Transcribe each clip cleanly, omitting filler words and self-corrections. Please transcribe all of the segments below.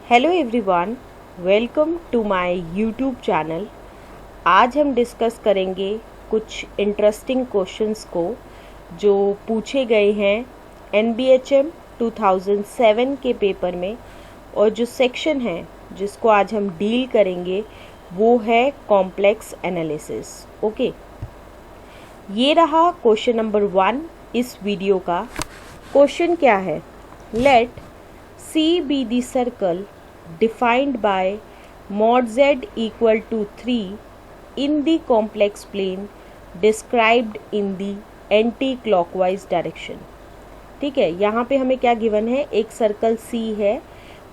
Hello everyone, welcome to my YouTube channel. आज हम discuss करेंगे कुछ इंटरेस्टिंग क्वेश्चंस को जो पूछे गए हैं NBHM 2007 के पेपर में, और जो सेक्शन है जिसको आज हम डील करेंगे वो है कॉम्प्लेक्स एनालिसिस। ओके, ये रहा क्वेश्चन नंबर 1 इस वीडियो का। क्वेश्चन क्या है? Let C be the circle defined by mod z equal to 3 in the complex plane described in the anti-clockwise direction। ठीक है, यहाँ पे हमें क्या गिवन है? एक सर्कल C है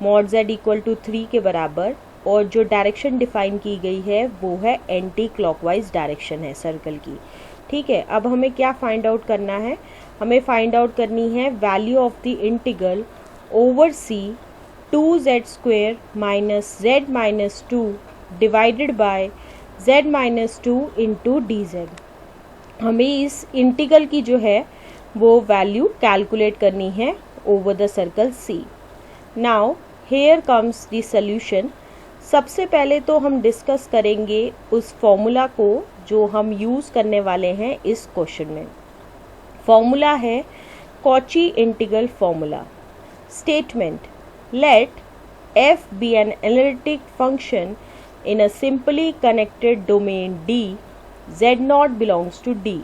mod z equal to 3 के बराबर, और जो डायरेक्शन डिफाइन की गई है वो है एंटी क्लॉकवाइज डायरेक्शन है सर्कल की। ठीक है, अब हमें क्या फाइंड आउट करना है? हमें फाइंड आउट करनी है value of the integral over C 2z² minus z minus 2 divided by z minus 2 into dz। हमें इस इंटीग्रल की जो है वो वैल्यू कैलकुलेट करनी है over the circle C। Now here comes the solution. सबसे पहले तो हम डिस्कस करेंगे उस फॉर्मूला को जो हम यूज़ करने वाले हैं इस क्वेश्चन में। फॉर्मूला है Cauchy integral formula. Statement: Let f be an analytic function in a simply connected domain D, z0 belongs to D।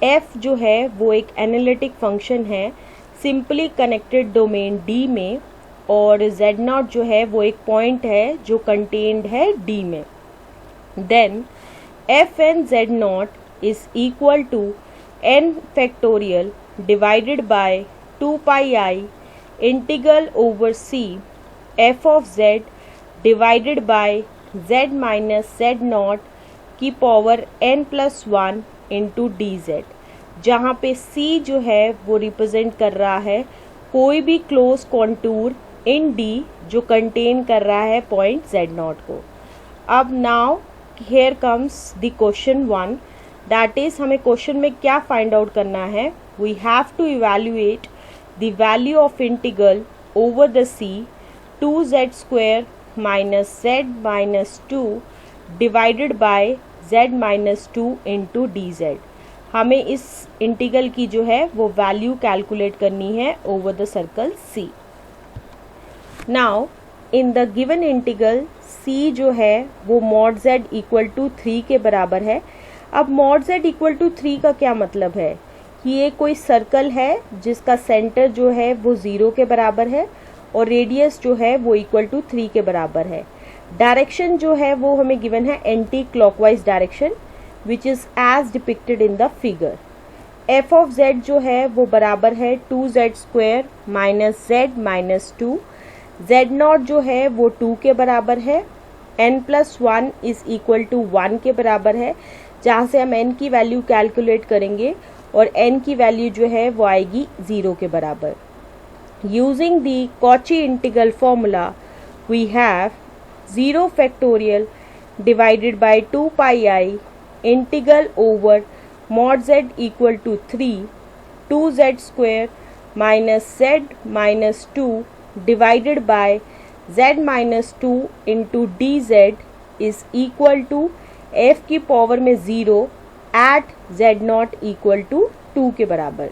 f जो है वो एक एनालिटिक फंक्शन है सिंपली कनेक्टेड डोमेन D में, और z0 जो है वो एक पॉइंट है जो कंटेन्ड है D में। Then f n z0 is equal to n factorial divided by 2 pi I integral over C f of z divided by z minus z0 की पावर n+1 इंटू dz, जहाँ पे C जो है वो represent कर रहा है कोई भी क्लोज कॉन्टूर इन D जो कंटेन कर रहा है पॉइंट z0 को। अब now here comes the question 1, that is हमें क्वेश्चन में क्या फाइंड आउट करना है? We have to evaluate the value of integral over the C 2z² minus z minus 2 divided by z minus 2 into dz। हमें इस integral की जो है वो वैल्यू कैलकुलेट करनी है over the circle C। Now in the given integral C जो है वो mod z इक्वल टू 3 के बराबर है। अब mod z इक्वल टू 3 का क्या मतलब है? ये कोई सर्कल है जिसका सेंटर जो है वो 0 के बराबर है और रेडियस जो है वो इक्वल टू 3 के बराबर है। डायरेक्शन जो है वो हमें गिवन है anti clockwise direction, which is as depicted in the figure. f of z जो है वो बराबर है 2z² minus z minus 2। z0 जो है वो 2 के बराबर है। n+1 इज इक्वल टू 1 के बराबर है, जहाँ से हम n की वैल्यू कैलकुलेट करेंगे और n की वैल्यू जो है वो आएगी 0 के बराबर। Using the Cauchy integral formula we have 0 factorial divided by 2 pi i integral over mod z equal to 3 2z² minus z minus 2 divided by z minus 2 into dz is equal to f की power में 0 eight z0 equal to 2 के बराबर।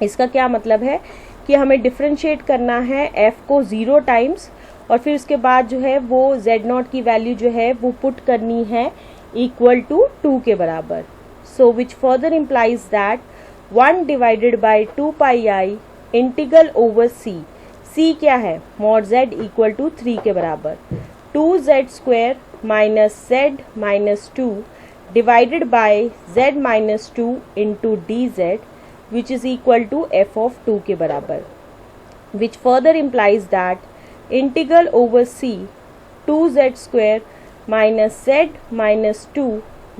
इसका क्या मतलब है कि हमें डिफ्रेंशिएट करना है f को 0 टाइम्स, और फिर उसके बाद जो है वो z0 की वैल्यू जो है वो पुट करनी है इक्वल टू 2 के बराबर। So which further implies that 1 divided by 2 pi i integral over C क्या है? mod z इक्वल टू 3 के बराबर। 2z² minus z minus 2 divided by z minus 2 into dz, which is equal to f of 2 के बराबर, which further implies that integral over C 2z² minus z minus 2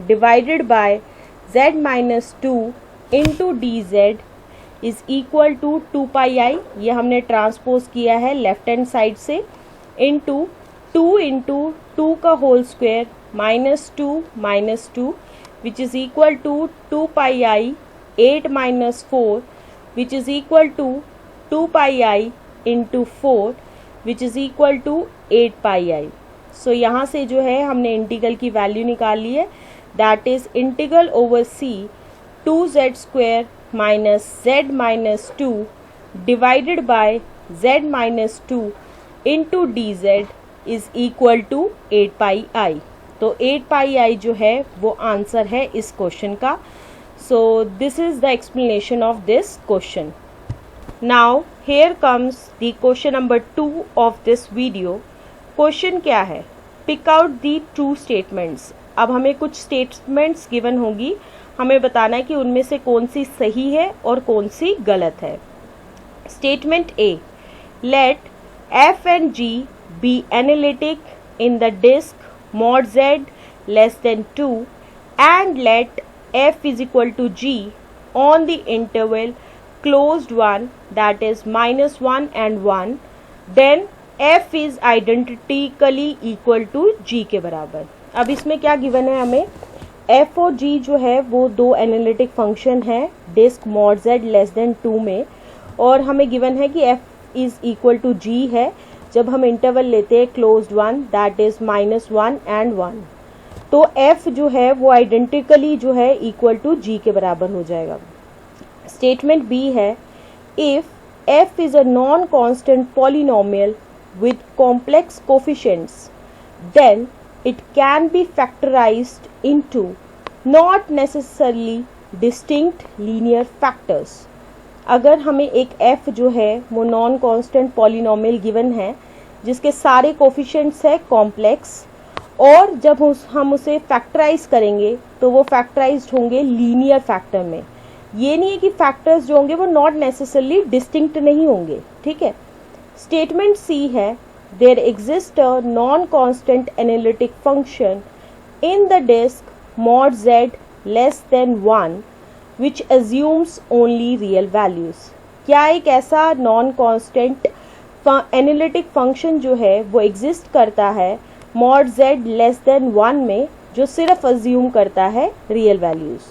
divided by z minus 2 into dz is equal to 2 pi I, ये हमने transpose किया है left hand side से, into 2 into 2 का whole square minus 2 which is equal to 2 pi I 8 minus 4 which is equal to 2 pi I into 4 which is equal to 8 pi i. So यहाँ से जो है हमने इंटीग्रल की वैल्यू निकाल ली है, that is integral over C 2z² minus z minus 2 divided by z minus 2 into d z is equal to 8 pi i. तो 8 पाई आई जो है वो आंसर है इस क्वेश्चन का। So this is the explanation of this question. Now here comes the question number 2 of this video. Question क्या है? Pick out the true statements. अब हमें कुछ स्टेटमेंट्स गिवन होगी, हमें बताना है कि उनमें से कौन सी सही है और कौन सी गलत है। Statement A, let f and g be analytic in the disk mod z less than 2 and let f is equal to g on the interval closed one, that is -1 and 1, then f is identically equal to g के बराबर। अब इसमें क्या given है हमें, f और g जो है वो दो एनालिटिक फंक्शन है disc mod z less than 2 में, और हमें गिवन है कि f is equal to g है जब हम इंटरवल लेते हैं closed one, that is -1 and 1। तो f जो है वो आइडेंटिकली जो है इक्वल टू g के बराबर हो जाएगा। स्टेटमेंट बी है, if f is a non-constant polynomial with complex coefficients, then it can be factorized into not necessarily distinct linear factors। अगर हमें एक f जो है वो नॉन कांस्टेंट पॉलिनोमियल गिवन है जिसके सारे कोफिशिएंट्स है कॉम्प्लेक्स, और जब हम उसे फैक्टराइज करेंगे तो वो फैक्टराइज्ड होंगे लीनियर फैक्टर में। ये नहीं है कि फैक्टर्स जो होंगे वो नॉट नेसेसरली डिस्टिंक्ट नहीं होंगे, ठीक है। स्टेटमेंट सी है, there exist a non constant analytic function in the disc mod z less than 1 which assumes only real values. क्या एक ऐसा नॉन कांस्टेंट एनालिटिक फंक्शन जो है वो एग्जिस्ट करता है मॉड z लेस देन 1 में, जो सिर्फ अज्यूम करता है रियल वैल्यूज।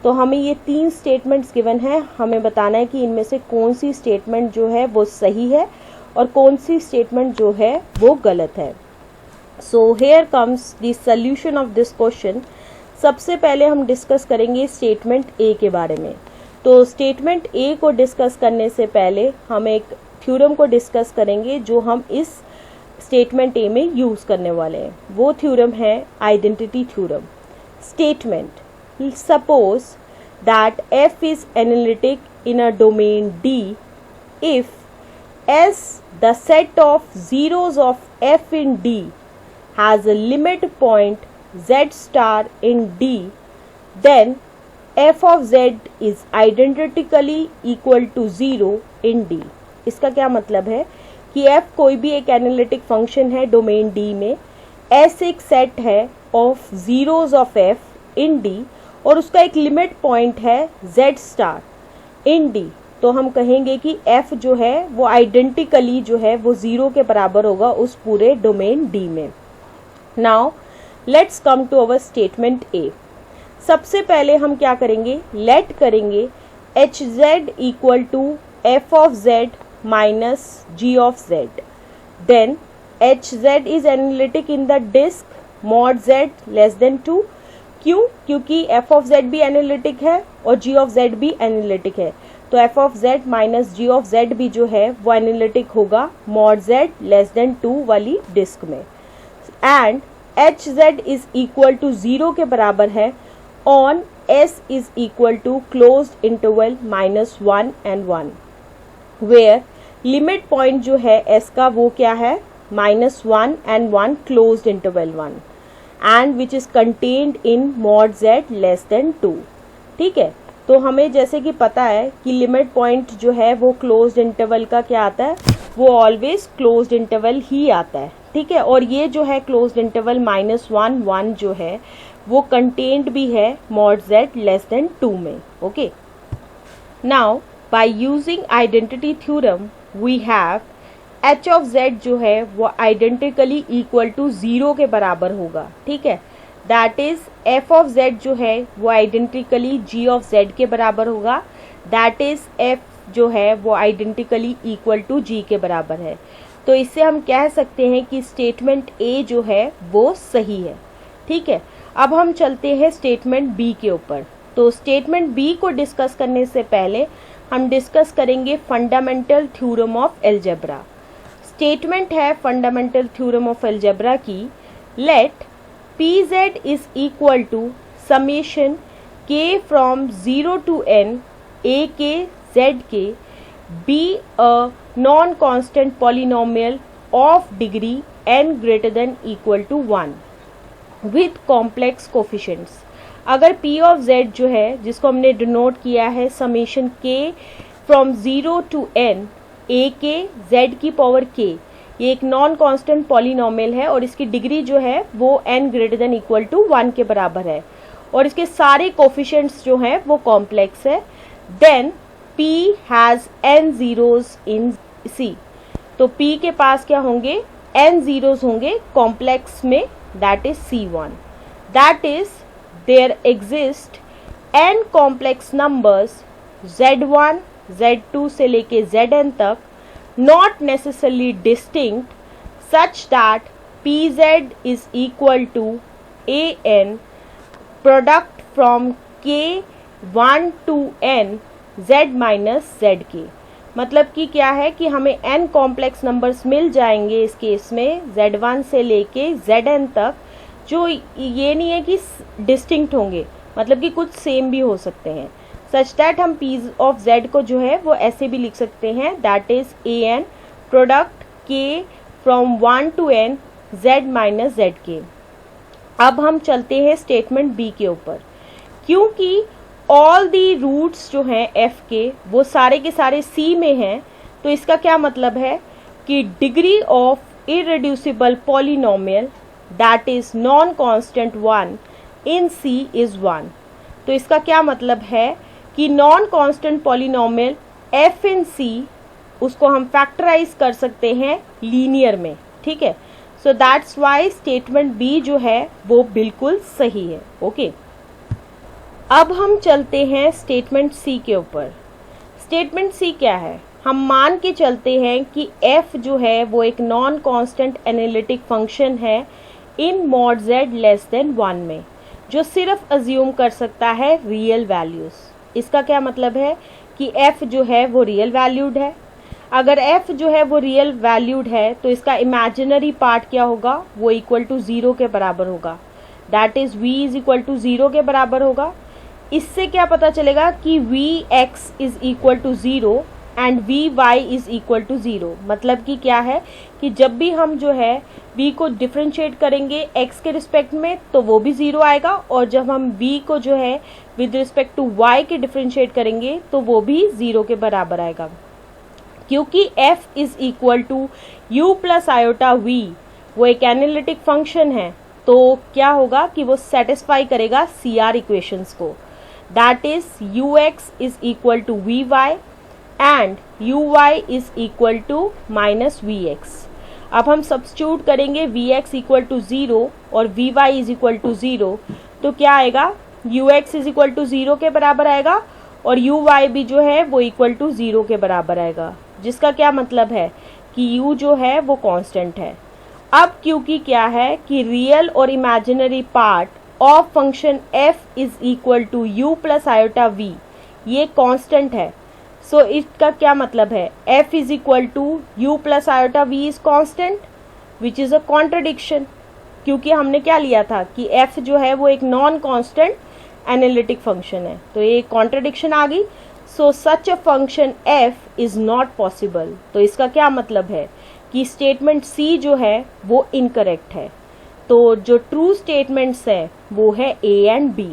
तो हमें ये 3 स्टेटमेंट्स गिवन है, हमें बताना है कि इनमें से कौन सी स्टेटमेंट जो है वो सही है और कौन सी स्टेटमेंट जो है वो गलत है। So here comes the solution of this question. सबसे पहले हम डिस्कस करेंगे स्टेटमेंट ए के बारे में। तो स्टेटमेंट ए को डिस्कस करने से पहले हम एक थ्योरम को डिस्कस करेंगे जो हम इस स्टेटमेंट ए में यूज करने वाले हैं। वो थ्योरम है identity theorem. Statement, suppose that f is analytic in a domain D if S, the set of zeros of f in D, has a limit point z star in D, then f of z is identically equal to 0 in D। इसका क्या मतलब है कि f कोई भी एक analytic function है domain D में, S एक सेट है of zeros of f in D और उसका एक लिमिट पॉइंट है z स्टार इन D, तो हम कहेंगे कि f जो है वो आइडेंटिकली जो है वो 0 के बराबर होगा उस पूरे डोमेन D में। Now let's come to our statement A. सबसे पहले हम क्या करेंगे, लेट करेंगे h z equal to f of z minus g of z, then h z is analytic in the disc mod z less than 2। क्यों? क्योंकि f of z भी analytic है और g ऑफ z भी analytic है, तो f of z minus g of z भी जो है वो एनालिटिक होगा मॉड z लेस देन 2 वाली डिस्क में। And h z is equal to 0 के बराबर है on s is equal to closed interval -1 and 1, where limit point जो है s का वो क्या है -1 and 1 closed interval 1 and which is contained in mod z less than 2। ठीक है, तो हमें जैसे कि पता है कि लिमिट पॉइंट जो है वो क्लोज्ड इंटरवल का क्या आता है, वो ऑलवेज क्लोज्ड इंटरवल ही आता है। ठीक है, और ये जो है क्लोज्ड इंटरवल -1 1 जो है वो कंटेन्ड भी है mod z लेस देन 2 में। Okay, now by using identity theorem we have h of z जो है वो आइडेंटिकली इक्वल टू 0 के बराबर होगा। ठीक है, that is F of z जो है वो आइडेंटिकली जी ऑफ जेड के बराबर होगा, दैट इज एफ जो है वो आइडेंटिकली इक्वल टू जी के बराबर है। तो इससे हम कह सकते हैं कि स्टेटमेंट ए जो है वो सही है। ठीक है, अब हम चलते हैं स्टेटमेंट बी के ऊपर। तो स्टेटमेंट बी को डिस्कस करने से पहले हम डिस्कस करेंगे fundamental theorem of algebra. Statement है फंडामेंटल थ्योरम ऑफ अलजेब्रा की, let p z is equal to summation k from 0 to n a के z के be a non-constant polynomial of degree n greater than equal to 1 with complex coefficients। अगर p of z जो है, जिसको हमने denote किया है summation k from 0 to n a के z की पावर k, ये एक नॉन कांस्टेंट पॉलिनोमियल है और इसकी डिग्री जो है वो n greater than equal to 1 के बराबर है और इसके सारे कोफिशिएंट्स जो हैं वो कॉम्प्लेक्स है, then p has n zeros in C। तो p के पास क्या होंगे, n zeros होंगे कॉम्प्लेक्स में, that is C1। That is there exist n complex numbers Z1 Z2 से लेके Zn तक, not necessarily distinct, such that pz is equal to an product from k1 to n z minus zk। मतलब कि क्या है कि हमें n complex numbers मिल जाएंगे इस केस में Z1 से लेके Zn तक, जो ये नहीं है कि डिस्टिंक्ट होंगे, मतलब कि कुछ सेम भी हो सकते हैं, सच दैट हम p ऑफ z को जो है वो ऐसे भी लिख सकते हैं, that is an product k from 1 to n z minus zk। अब हम चलते हैं स्टेटमेंट बी के ऊपर। क्योंकि ऑल दी रूट्स जो हैं f के वो सारे के सारे c में हैं, तो इसका क्या मतलब है कि degree of irreducible polynomial that is non constant 1 in c is 1। तो इसका क्या मतलब है कि non constant polynomial f in c उसको हम फैक्टराइज कर सकते हैं लीनियर में। ठीक है, so that's why statement B जो है वो बिल्कुल सही है। ओके, अब हम चलते हैं स्टेटमेंट सी के ऊपर। स्टेटमेंट सी क्या है, हम मान के चलते हैं कि f जो है वो एक नॉन कांस्टेंट एनालिटिक फंक्शन है इन मॉड z लेस देन 1 में, जो सिर्फ अज्यूम कर सकता है रियल वैल्यूज। इसका क्या मतलब है कि f जो है वो रियल वैल्यूड है। अगर f जो है वो रियल वैल्यूड है तो इसका इमेजिनरी पार्ट क्या होगा, वो इक्वल टू 0 के बराबर होगा, that is v is equal to 0 के बराबर होगा। इससे क्या पता चलेगा कि vx is equal to 0 and vy is equal to 0। मतलब कि क्या है कि जब भी हम जो है v को डिफ्रेंशिएट करेंगे x के रिस्पेक्ट में तो वो भी 0 आएगा, और जब हम v को जो है विद रिस्पेक्ट टू y के डिफ्रेंशिएट करेंगे तो वो भी 0 के बराबर आएगा। क्योंकि f is equal to u plus iota v वो एक एनालिटिक फंक्शन है, तो क्या होगा कि वो सेटिस्फाई करेगा CR इक्वेशंस को, that is ux is equal to vy and uy is equal to minus vx। अब हम सब्स्टिट्यूट करेंगे vx इक्वल टू 0 और vy इज इक्वल टू 0, तो क्या आएगा, ux इज इक्वल टू 0 के बराबर आएगा और uy भी जो है वो इक्वल टू 0 के बराबर आएगा, जिसका क्या मतलब है कि u जो है वो कांस्टेंट है। अब क्योंकि क्या है कि रियल और imaginary part of function f is equal to u plus iota v ये कांस्टेंट है, सो इसका क्या मतलब है, f is equal to u plus iota v is constant which is a contradiction, क्योंकि हमने क्या लिया था कि f जो है वो एक नॉन कांस्टेंट एनालिटिक फंक्शन है, तो ये कॉन्ट्रडिक्शन आ गई। So such a function f is not possible. तो इसका क्या मतलब है कि स्टेटमेंट c जो है वो इनकरेक्ट है। तो जो ट्रू स्टेटमेंट्स है वो है a एंड b,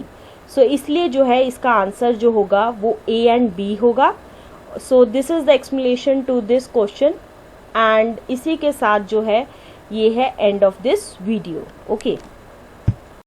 सो इसलिए जो है इसका आंसर जो होगा वो a एंड b होगा। So this is the explanation to this question and इसी के साथ जो है ये है end of this video. Okay.